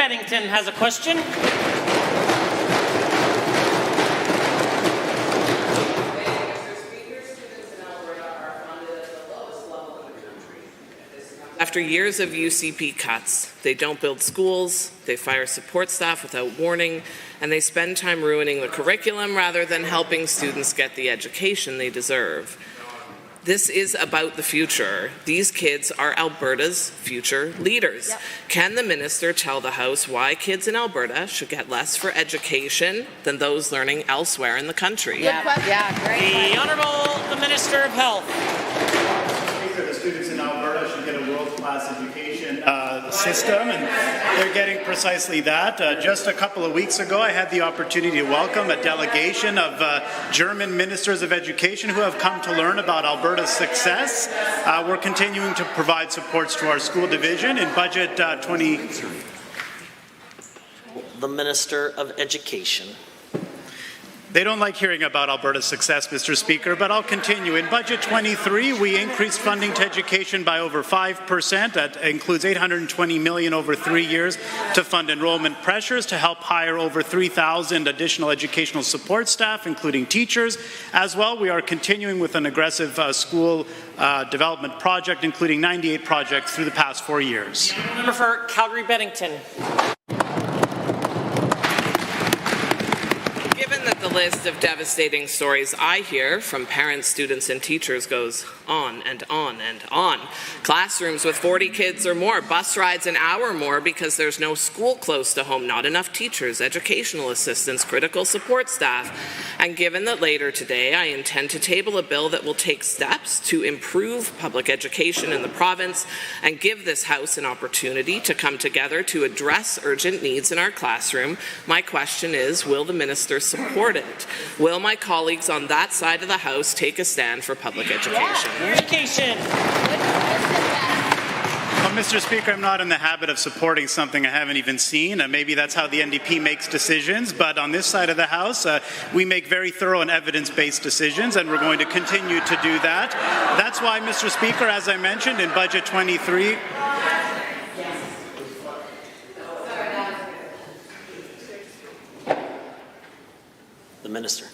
Bennington has a question. After years of UCP cuts, they don't build schools, they fire support staff without warning, and they spend time ruining the curriculum rather than helping students get the education they deserve. This is about the future. These kids are Alberta's future leaders. Yep. Can the minister tell the House why kids in Alberta should get less for education than those learning elsewhere in the country? Yeah, great. The Honourable the Minister of Health. The students in Alberta should get a world-class education system, and they're getting precisely that. Just a couple of weeks ago, I had the opportunity to welcome a delegation of German ministers of education who have come to learn about Alberta's success. We're continuing to provide supports to our school division in budget 23. The Minister of Education. They don't like hearing about Alberta's success, Mr. Speaker, but I'll continue. In Budget 23, we increased funding to education by over 5%. That includes $820 million over 3 years to fund enrollment pressures, to help hire over 3,000 additional educational support staff, including teachers. As well, we are continuing with an aggressive school development project, including 98 projects through the past 4 years. Member for Calgary-Bennington. The list of devastating stories I hear from parents, students, and teachers goes on and on and on. Classrooms with 40 kids or more, bus rides an hour more because there's no school close to home, not enough teachers, educational assistants, critical support staff. And given that later today I intend to table a bill that will take steps to improve public education in the province and give this House an opportunity to come together to address urgent needs in our classroom, my question is, will the minister support it? Will my colleagues on that side of the House take a stand for public education? Education. Well, Mr. Speaker, I'm not in the habit of supporting something I haven't even seen. Maybe that's how the NDP makes decisions, but on this side of the House, we make very thorough and evidence-based decisions, and we're going to continue to do that. That's why, Mr. Speaker, as I mentioned, in Budget 23, The Minister.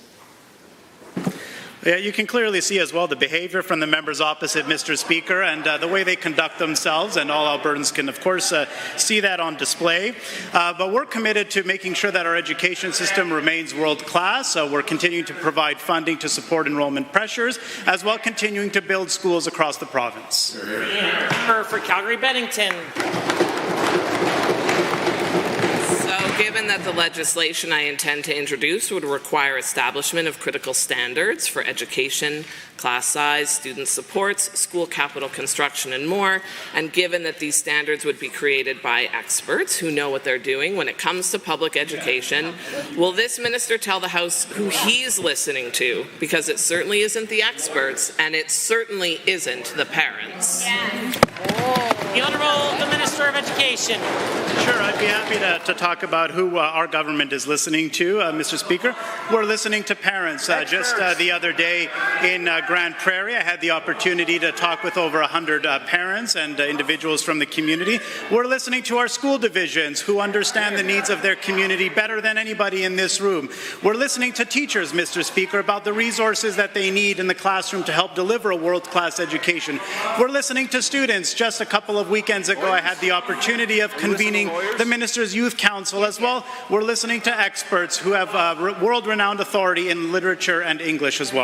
Yeah, you can clearly see as well the behaviour from the members opposite, Mr. Speaker, and the way they conduct themselves, and all Albertans can, of course, see that on display. But we're committed to making sure that our education system remains world-class. We're continuing to provide funding to support enrollment pressures, as well continuing to build schools across the province. For Calgary-Bennington. Given that the legislation I intend to introduce would require establishment of critical standards for education, class size, student supports, school capital construction, and more, and given that these standards would be created by experts who know what they're doing when it comes to public education, will this minister tell the House who he's listening to? Because it certainly isn't the experts, and it certainly isn't the parents. The Honourable the Minister of Education. Sure, I'd be happy to talk about who our government is listening to, Mr. Speaker. We're listening to parents. Just the other day in Grand Prairie, I had the opportunity to talk with over 100 parents and individuals from the community. We're listening to our school divisions who understand the needs of their community better than anybody in this room. We're listening to teachers, Mr. Speaker, about the resources that they need in the classroom to help deliver a world-class education. We're listening to students. Just a couple of weekends ago, I had the opportunity of convening the Minister's Youth Council as well. We're listening to experts who have world-renowned authority in literature and English as well.